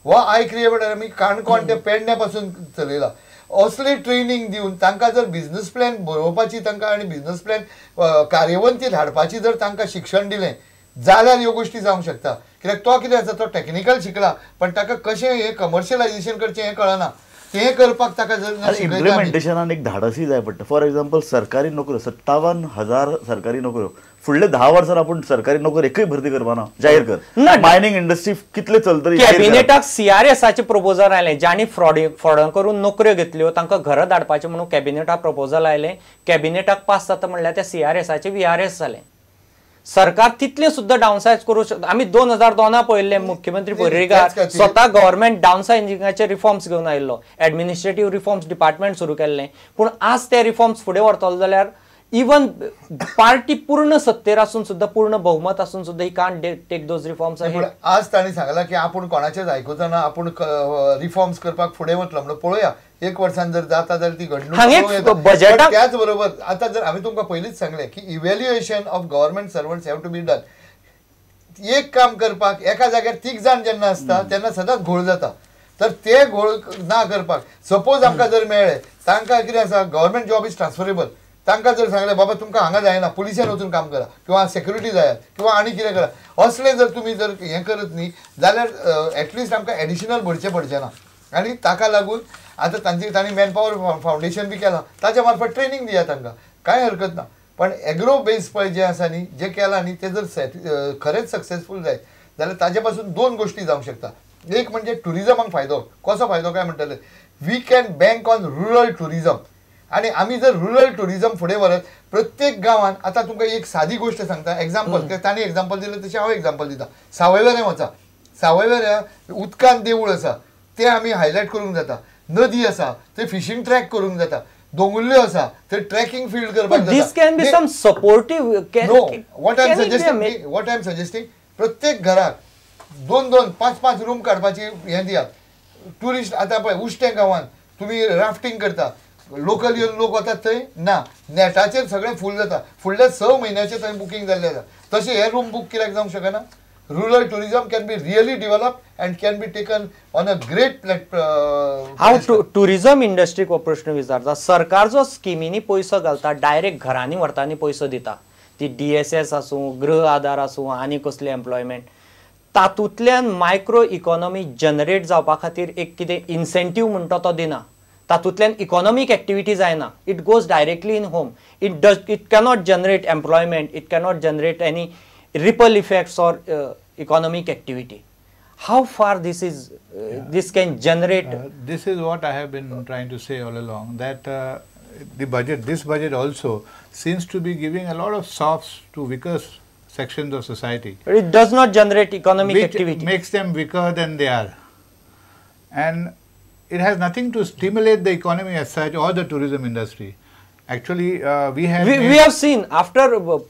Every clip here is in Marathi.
हो आय क्रिएट आमी काणकोण ते पेडण्या पासून चलयला. असले ट्रेनिंग दिवन तांकां जर बिझनस प्लॅन बरोवपाची तांकां आनी बिझनस प्लॅन कार्यवंतीत हाडपाची जर तांकां शिक्षण दिलें जाल्यार ह्यो गोश्टी जावंक शकता. कित्याक तो कितें आसा तो टॅक्निकल शिकला पण ताका कशें हें कमर्शियलायझेशन करचें हें कळना. तें करपाक ताका जर इम्प्लिमेंटेशनान एक धाडसय जाय पडटा. फॉर एक्झाम्पल सरकारी नोकऱ्यो 57,000 सरकारी नोकऱ्यो फुडले 10 वर्सां आपूण सरकारी नोकरी एकय भरती करपाना जाहीर कर. मायनिंग इंडस्ट्री कितले चलतली. कॅबिनेटाक CRSचे प्रपोजल आयलें ज्यांनी फ्रॉड करून नोकऱ्यो घेतल्यो तांकां घरां धाडपाचें म्हणून कॅबिनेटाक प्रपोजल आयलें. कॅबिनेटाक पास जाता म्हणल्यार त्या CRSचे VRS जालें. सरकार तितले सुद्धा डाउनसाइज करू शकता. आम्ही 2002 पळयल्ले मुख्यमंत्री पर्रीकार स्वतः गव्हर्नमेंट डाउनसाइजिंगाचे रिफॉर्म्स घेवन आयिल्लो. ऍडमिनिस्ट्रेटिव्ह रिफॉर्म्स डिपार्टमेंट सुरू केल्लें पूण आज ते रिफॉर्म्स फुडें व्हरतलो जाल्यार इवन पार्टी पूर्ण सत्तेर आसून सुद्धा पूर्ण बहुमत आसून सुद्धा he can't take those reforms. आज तांणी सांगला की आपूण कोणाचेच आयकुचा ना आपूण रिफॉर्म्स करपाक फुडें वतलो म्हणून पळोवया 1 वर्सान जर जाता जाल्यार ती घडणूक. त्याच बरोबर आता जर आम्ही तुमकां पयलींच सांगलें की evaluation of government servants have to be done. एक काम करपाक एका जाग्यार 3 जाण जेन्ना आसता तेन्ना सदांच घोळ जाता. तर ते घोळ ना करपाक सपोज आमकां जर मेळ्ळे तांकां कितें आसा गव्हर्नमेंट जॉब इज ट्रान्सफरेबल. तांकां जर सांगलें बाबा तुमकां हांगा जायना पुलिसान वचून काम करा किंवा सेक्युरिटी जायात किंवा आनी कितें करा असलें जर तुमी जर हें करत न्ही जाल्यार एटलिस्ट आमकां एडिशनल भरचें पडचें ना. आनी ताका लागून आतां तांणी मॅनपॉवर फावंडेशन बी केलां ताच्या मार्फत ट्रेनिंग दिया तांकां कांय हरकत ना. पण एग्रो बेस पळय जें आसा न्ही जें केलां न्ही तें जर खरेंच सक्सेसफूल जायत जाल्यार ताजे पासून 2 गोश्टी जावंक शकता. एक म्हणजे टुरिजमाक फायदो. कसो फायदो काय म्हणटले we can bank on rural tourism. आणि आम्ही जर रुरल टुरिजम फुडें व्हरत प्रत्येक गांवांत आतां तुमकां एक सादी गोश्ट सांगता एक्झाम्पल तांणी एक्झाम्पल दिलें तशें हांव एक्झाम्पल दिता. सावयवेरें वचा सावयवेऱ्या उदकांत देवूळ आसा तें आमी हायलायट करूंक जाता. नदी आसा थंय फिशींग ट्रॅक करूंक जाता. दोंगुल्ल्यो आसा थंय ट्रॅकिंग फील्ड करपाक वॉट आय एम सजेस्टिंग प्रत्येक घराक 2-2, 5-5 रूम काडपाची हें दियात. ट्युरिस्ट आतां पळय उश्टें गांवांत तुमी राफ्टींग करता लोकल येवन लोक वतात थंय ना नेटाचेर सगळें फूल जाता. फुडल्या 6 म्हयन्याचे थंय बुकींग जाल्लें आसा. तशें हे रूम बूक कित्याक जावंक शकना. Rural tourism can be really develop and can be taken on a great platform. हांव टुरिजम इंडस्ट्रीक हो प्रश्न विचारता. सरकार जो स्किमींनी पयसो घालता डायरेक्ट घरांनी व्हरतानी पयसो दिता ती DSS आसूं गृह आधार आसूं आनी कसले एम्प्लॉयमेंट तातूंतल्यान मायक्रो इकॉनॉमी जनरेट जावपा खातीर एक कितें इन्सेंटीव म्हणटा तो दिना. तातूंतल्यान इकॉनॉमीक एक्टिविटी जायना. It goes directly in home. It cannot generate employment. It cannot generate any ripple effects or economic activity. How far this can generate? This is what I have been trying to say all along, that this budget also seems to be giving a lot of softs to weaker sections of society. But it does not generate economic activity. Makes them weaker than they are, and it has nothing to stimulate the economy as such or the tourism industry. Actually, we have seen after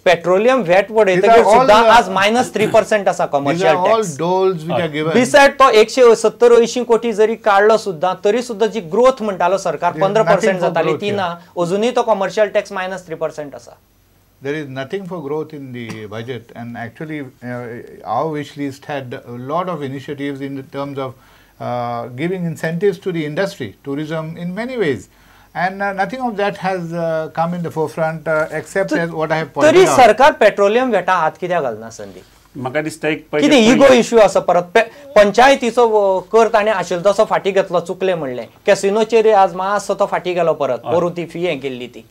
petroleum VAT वडयतकीर सुद्धा आज -3% असा commercial tax. These are all doles which are given. Beside तो 170-80 कोटी जरी काढलो सुद्धा तरी सुद्धा जी ग्रोथ म्हणटालो सरकार 15% जाताली ती ना. अजूनही तो commercial tax -3% असा. There is nothing for growth in the budget, and actually our wish list had a lot of initiatives in terms of giving incentives to the industry, tourism in many ways. And nothing of that has come in the forefront except as what I have pointed out. तरी सरकार पेट्रोलियम वेटा हात कित्याक घालना संदीप? म्हाका दिसता एक कितें इगो इश्यू आसा परत पंचायतीचो कर ताणें आशिल्लो तसो फाटी घेतलो चुकले म्हणलें. कॅसिनोचेर आज मातसो तो फाटी गेलो परत वरून ती फी हें केल्ली ती.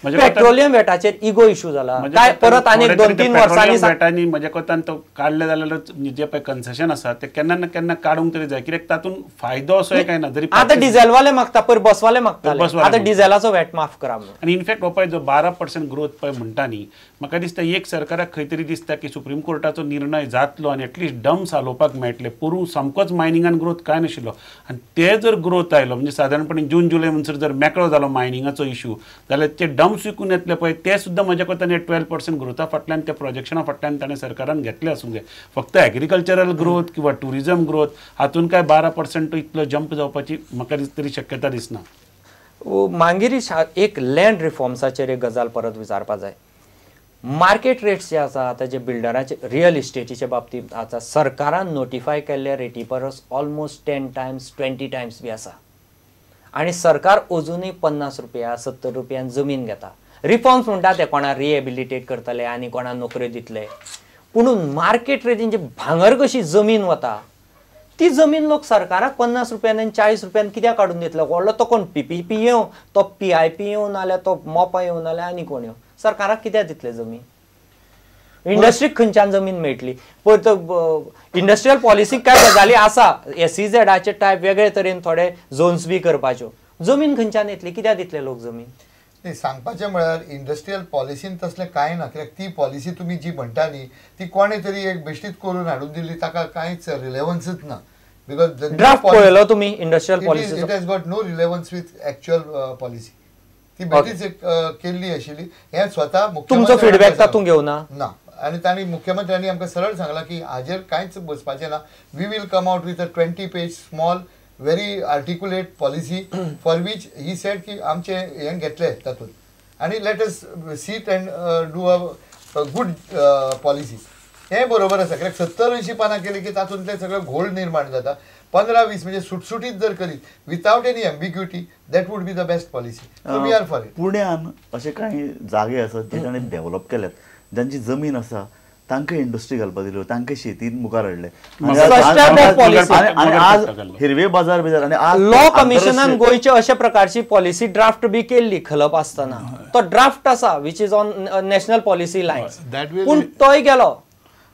पेट्रोलियम वेटाचेर इगो इश्यू जाला काय परत आनी 2-3 वर्सांनी वेटांनी म्हज्या कोतान तो काडले जाल्यार जे पळय कन्सेशन आसा ते केन्ना ना केन्ना काडूंक तरी जाय. कित्याक तातूंत फायदो असो काय ना. जरी आतां डिझेलवाले मागता पयर बसवाले मागताले आतां डिझेलाचो वेट माफ करा म्हणून. आनी इनफॅक्ट हो पळय जो 12% ग्रोथ पळय म्हणटा न्ही म्हाका दिसता एक सरकाराक खंय तरी दिसता की सुप्रीम कोर्टाचो निर्णय जातलो आनी एटलिस्ट डम्स हालोवपाक मेळटले. पुरू सामकोच मायनिंगान ग्रोथ काय नाशिल्लो आनी ते जर ग्रोथ आयलो म्हणजे सादारणपणे जून जुलय म्हणसर जर मेकळो जालो मायनिंगाचो इश्यू जाल्यार ते डम्स विकून येतले पळय ते सुद्दां म्हज्या कोतान 12% ग्रोथा फाटल्यान त्या प्रोजेक्शना फाटल्यान ताणें सरकारान घेतले आसूंक जाय. फक्त एग्रीकल्चरल ग्रोथ किंवा टुरिजम ग्रोथ हातून काय 12% इतलो जंप जावपाची म्हाका तरी शक्यता दिसना. मागीर एक लँड रिफॉर्म्साचेर एक गजाल परत विचारपा जाय. मार्केट रेट्स जे आसा आतां जे बिल्डराचे रियल इस्टेटीच्या बाबतींत आतां सरकारान नोटिफाय केल्ल्या रेटी परस ऑलमोस्ट 10 times 20 times बी आसा आनी सरकार अजुनूय 50 रुपया 70 रुपयान जमीन घेता. रिफॉर्म्स म्हणटा ते कोणा रिहेबिलिटेट करतले आनी कोणा नोकऱ्यो दितले, पूण मार्केट रेटीन जी भांगर कशी जमीन वता ती जमीन लोक सरकाराक 50 रुपयान आनी 40 रुपयान कित्याक काडून दितलो? व्हडलो तो कोण PPP येवं, तो PIP येवं, नाल्यार तो मोपा येवं, नाल्यार आनी कोण येवं, सरकाराक कित्याक दितले जमीन? इंडस्ट्रीक खंयच्यान जमीन मेळटली? पळय तो इंडस्ट्रियल पॉलिसीक काय गजाली आसा, SEZचे टायप वेगळे तरेन थोडे झोन्स बी करपाच्यो, जमीन खंयच्यान येतली? कित्याक दितले लोक जमीन? नाही, सांगपाचें म्हळ्यार इंडस्ट्रियल पॉलिसीन तसलें कांय ना, कित्याक ती पॉलिसी तुमी जी म्हणटा न्ही ती कोणें तरी एक बेश्टीत करून हाडून दिल्ली, ताका कांयच रिलेवन्सच ना. बिकॉज ड्राफ्ट पळयलो तुमी industrial policy? It has got no relevance with actual policy. ती बेश्टीच केल्ली आशिल्ली. हें स्वता तुमचो फीडबॅक तातूंत घेवना ना. आनी तांणी मुख्यमंत्र्यांनी आमकां सरळ सांगलां की हाजेर कांयच बसपाचें ना. We will come out with a 20 page small very articulate policy for which he said की आमचे हें घेतले तातूंत आनी let us sit and do a good policy. हें बरोबर आसा, कित्याक 70-80 पानां केली की तातूंतले सगळें घोळ निर्माण जाता. 15-20 म्हणजे सुटसुटीत जर करीत without any ambiguity that would be the best policy. So we are for it. पुण्यान असे काही जागे आसात जे ताणें डेव्हलप केल्यात, ज्यांची जमीन आसा तांकां इंडस्ट्री घालपाक दिल्यो, तांकां शेतीन मुखार हाडले आनी आज हिरवे बाजार बिजार आनी आज लॉ कमिशनान गोंयचे अशा प्रकारची पॉलिसी ड्राफ्ट बी केल्ली खलप आसतना. तो ड्राफ्ट आसा which is on national policy lines, पूण तोय गेलो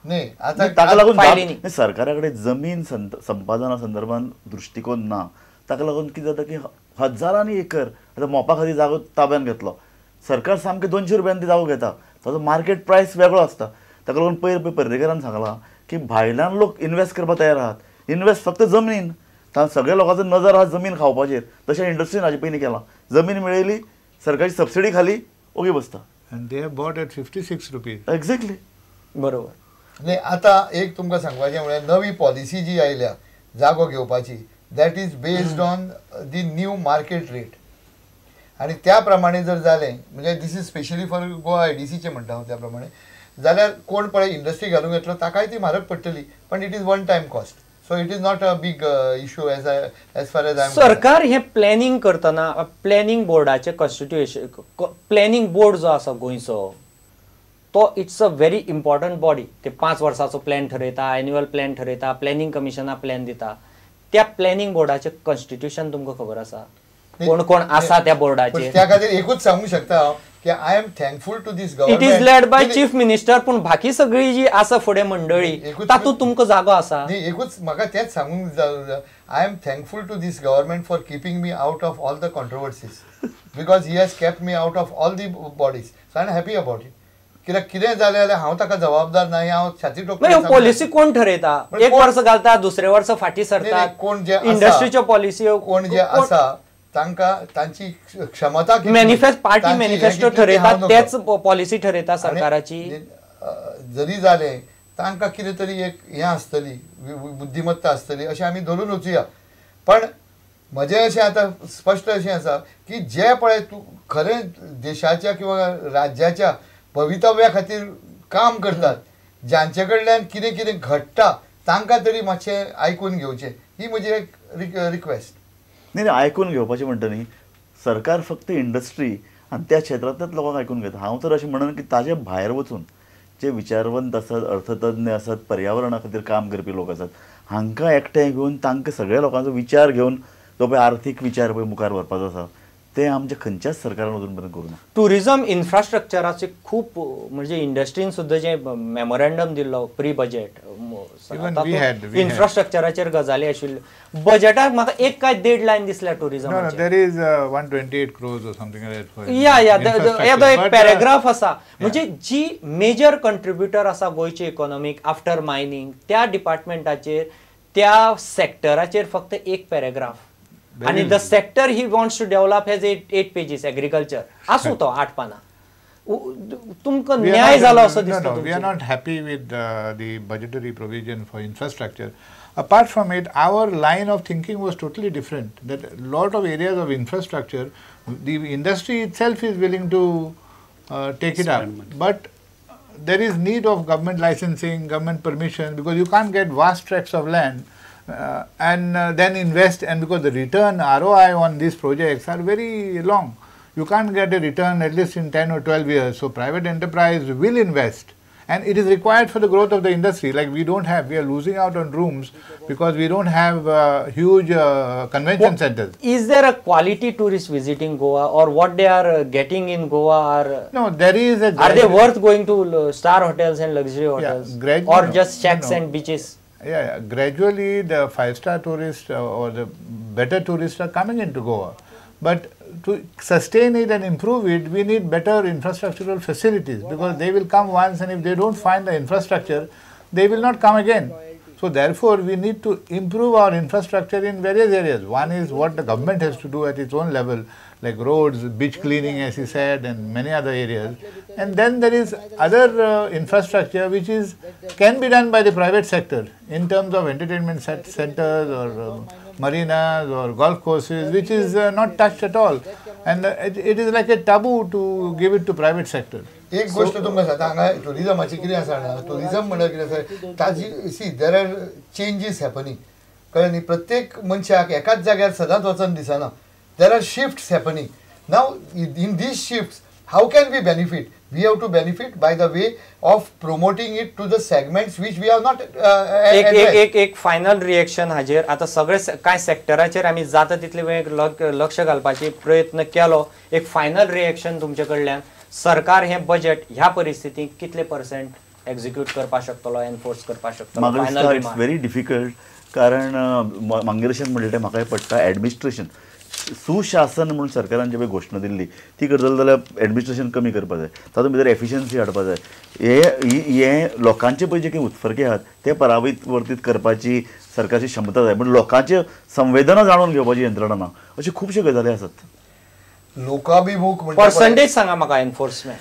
न्ही. आतां ताका लागून सरकारा कडेन जमीन संपादना संदर्भात दृश्टिकोन ना. ताका लागून कितें जाता की हजारांनी एकर आतां मोपा खातीर जागो ताब्यान घेतलो, सरकार सामकें 200 रुपयान ती जागो घेता, ताचो मार्केट प्रायस वेगळो आसता. ताका लागून पयर पर्रेकरान सांगलां की भायल्यान लोक इन्वेस्ट करपाक तयार आहात, इन्वेस्ट फक्त जमीन. सगळ्या लोकांचो नजर आहा जमीन खावपाचेर, तशें इंडस्ट्रीन हाजे पयलीं केलां. जमीन मेळयली, सरकारची सबसिडी खाली, ओगे बसता. And they have bought at 56 rupees. Exactly बरोबर. न्ही, आतां एक तुमकां सांगपाचें म्हळ्यार नवी पॉलिसी जी आयल्या जागो घेवपाची that is based on the new market rate. आनी त्या प्रमाणे जर जालें, म्हणजे this is specially for Goa IDCचे म्हणटा हांव त्या प्रमाणे, जाल्यार कोण पळय इंडस्ट्री घालूंक येतलो ताकाय ती म्हारग पडटली, पण it is one time cost. So it is not a big issue as far as I am. सरकार हे प्लॅनिंग करतना प्लॅनिंग बोर्डाचे कॉन्स्टिट्युएशन प्लॅनिंग बोर्ड जो आसा गोंयचो तो it's a very important body. ते 5 वर्साचो प्लॅन ठरयता, एन्युअल प्लॅन ठरयता, प्लॅनिंग कमिशनाक प्लॅन दिता. त्या प्लॅनिंग बोर्डाचे कॉन्स्टिट्युशन तुमकां खबर आसा? कोण कोण आसा त्या बोर्डाचेर? त्या खातीर एकूच सांगूंक शकता हांव की I am thankful to this government. It is led by chief minister, पूण बाकी सगळी जी आसा फुडें मंडळी तातूंत तुमकां जागो आसा? न्ही, एकूच म्हाका तेंच सांगूंक I am thankful to this government for keeping me out of all the controversies because he has kept me out of all the bodies. So I am happy about it. कित्याक कितें जालें जाल्यार हांव ताका जबाबदार ना, हांव छाती टोकून. पॉलिसी कोण ठरयता? एक वर्स घालता, दुसरे वर्स फाटी सरता. कोण जे इंडस्ट्रीच्यो पॉलिसी कोण जे आसा तांकां तांची क्षमता पार्टी मॅनिफेस्टो ठरयता, तेच पॉलिसी ठरयता सरकाराची. जरी जालें तांकां कितें तरी एक हें आसतली, बुद्धिमत्ता आसतली अशें आमी धरून वचुया. पण म्हजें अशें आतां स्पश्ट अशें आसा की जे पळय तूं खरें देशाच्या किंवा राज्याच्या भवितव्या खातीर काम करतात, ज्यांचे कडल्यान कितें कितें घडटा तांकां तरी मातशें आयकून घेवचें, ही म्हजी एक रिक्वेस्ट. नाही आयकून घेवपाचें म्हणटा न्ही, सरकार फक्त इंडस्ट्री आनी त्या क्षेत्रांतल्याच लोकांक आयकून घेता. हांव तर अशें म्हणन की ताजे भायर वचून जे विचारवंत आसात, अर्थतज्ञ आसात, पर्यावरणा खातीर काम करपी लोक आसात, हांकां एकठांय घेवन तांकां सगळ्या लोकांचो विचार घेवन जो पळय आर्थीक विचार पळय मुखार व्हरपाचो आसा ते आमच्या खंयच्याच सरकारान अजून पर्यंत करूं ना. टुरिझम इन्फ्रास्ट्रक्चराचे खूप म्हणजे इंडस्ट्रीन सुद्धा जे मेमोरेंडम दिल्लो प्री बजेट इन्फ्रास्ट्रक्चराचेर गजाली आशिल्ल्यो. बजेटाक म्हाका एक काय डेडलायन दिसल्या टुरिझमाची. There is 128 crores or something like that. या येदो एक पॅरेग्राफ आसा, म्हणजे जी मेजर कंट्रिब्युटर आसा गोंयची इकॉनॉमीक आफ्टर मायनिंग त्या डिपार्टमेंटाचेर त्या सेक्टराचेर फक्त एक पॅरेग्राफ. आणि the sector he wants to develop has 8 pages agriculture आसूं तो 8 पानां. तुमकां न्याय जालो असो दिसता? We are not happy with the budgetary provision for infrastructure. Apart from it, our line of thinking was totally different. That a lot of areas of infrastructure, the industry itself is willing to take it up. But there is need of government licensing, government permission, because you can't get vast tracts of land and then invest, and because the return ROI on these projects are very long. You can't get a return at least in 10 or 12 years. So private enterprise will invest, and it is required for the growth of the industry. Like we are losing out on rooms because we don't have huge convention centers. Is there a quality tourist visiting Goa, or what they are getting in Goa are? No, there is a. Are they worth going to star hotels and luxury hotels, or just shacks and beaches? Yeah, gradually the 5-star tourists or the better tourists are coming into Goa, but to sustain it and improve it, we need better infrastructural facilities, because they will come once, and if they don't find the infrastructure, they will not come again. So therefore, we need to improve our infrastructure in various areas. One is what the government has to do at its own level, like roads, beach cleaning, as he said, and many other areas. And then there is other infrastructure which can be done by the private sector in terms of entertainment centers or marinas or golf courses, which is not touched at all. And it is like a taboo to give it to private sector. एक गोष्ट तुमकां सांगता, हांगा टुरिजमाची कितें आसा ना, टुरिजम म्हणल्यार कितें आसा, ताजी see there are changes happening, कळ्ळें न्ही. प्रत्येक मनशाक एकाच जाग्यार सदांच वचन दिसना. देर आर शिफ्ट्स हॅपनिंग नाव. In these shifts how can we benefit? We have to benefit by the way of promoting it to the segments which we have not. एक फायनल रिएक्शन हाजेर. आता सगळे काय सेक्टराचेर आमी जाता तितले वेळ लक्ष घालपाचे प्रयत्न केलो. एक फायनल रिएक्शन तुमचे कडल्यान. सरकार हे बजेट ह्या परिस्थितीत कितले % एक्झिक्यूट करपाक शकतलो, एनफोर्स करपाक शकतलो? म्हाका इट्स व्हेरी डिफिकल्ट, कारण मार्गदर्शन म्हणले म्हाका पडटा एडमिनिस्ट्रेशन. सुशासन म्हणून सरकारान जी घोशणा दिल्ली ती करतलो जाल्यार एडमिनिस्ट्रेशन कमी करपाक जाय, तातूंत भितर एफिशियन्सी हाडपाक जाय. हे लोकांचे पळय जे काही उत्फर्के आहात ते परावर्तीत करपाची सरकारची क्षमता जाय, पण लोकांचे संवेदना जाणून घेवपाची यंत्रणा ना. अशी खुबश्यो गजाली आसात. लोकाभिमुख पर्संटेज सांगा म्हाका एनफोर्समेंट.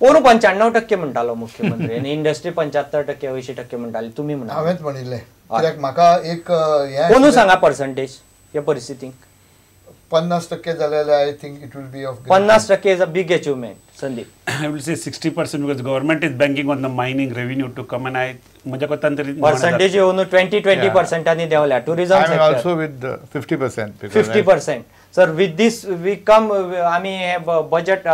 पोरू 95% म्हणटालो मुख्यमंत्री, आणि इंडस्ट्री 75% 80% म्हणटाली. तुम्ही म्हणा. हांवेंच म्हणिल्लें. कित्याक म्हाका एक कोणू सांगा पर्संटेज ह्या परिस्थितीक. 50% जाल्यार I think it will be of 50% is a big achievement. Sandeep? I will say 60% because government is banking on the mining revenue to come, and माझ्या कोतान तरी percentage येऊन 20% आणि देवल्या tourism sector. I am also with 50%. 50%. Sir, with this we come, आम्ही हे बजेट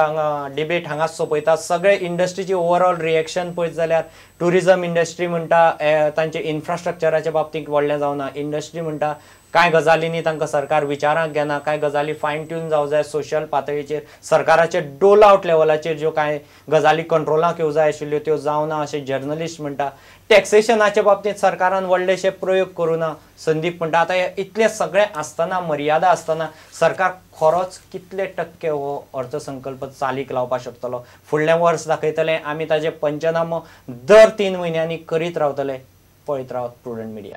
डिबेट हांगाच सोपयता. सगळे इंडस्ट्रीची ओवरऑल रिएक्शन पळयत जाल्यार टुरिजम इंडस्ट्री म्हणटा तांचे इन्फ्रास्ट्रक्चराच्या बाबतींत व्हडलें जावना. इंडस्ट्री म्हणटा काय गजालींनी तांकां सरकार विचारांक घेना, काय गजाली फायन ट्यून जावं जाय सोशल पातळीचेर. सरकाराचे डोल आउट लेवलाचेर ज्यो काय गजाली कंट्रोलाक येवं जाय आशिल्ल्यो त्यो जावना अशें जर्नलिस्ट म्हणटा. टॅक्सेशनाच्या बाबतींत सरकारान व्हडलेशे प्रयोग करूना संदीप म्हणटा. आतां इतले सगळे आसतना, मर्यादा आसतना सरकार खरोच कितले टक्के हो अर्थसंकल्प चालीक लावपाक शकतलो? फुडलें वर्स दाखयतले आमी ताजे पंचनामो दर 3 म्हयन्यांनी करीत रावतले. पळयत रावत प्रुडंट मिडिया.